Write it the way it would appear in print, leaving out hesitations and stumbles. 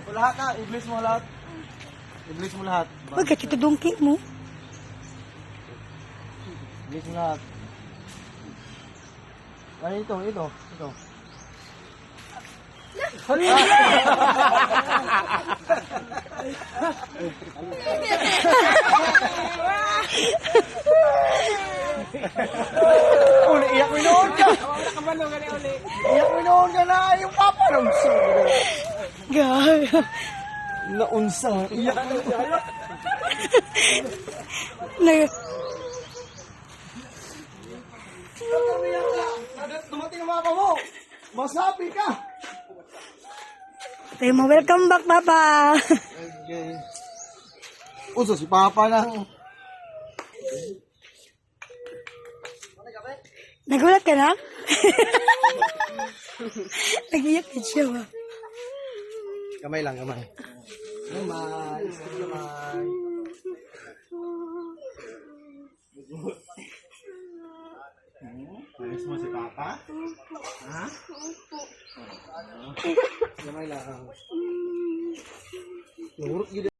Lahat na, iblis mo lahat. Iblis mo lahat. Bakit ito dungki mo? Iblis mo lahat. Ano ito? Ito. Uli, iyak mo noon ka. Iyak mo noon ka na. Yung papa nung Gag. naunsa. Iyak mo. Dumating ang mapa mo. Masabi ka. Tayo mo, welcome back, Papa. Okay. Uso si Papa lang. Nagulat ka na? Nag-iyak din siya ba? Kamay lang, kamay. Kamay. Kamay. Ayos mo si Papa? Ha? Kamay lang. Nurut gitu.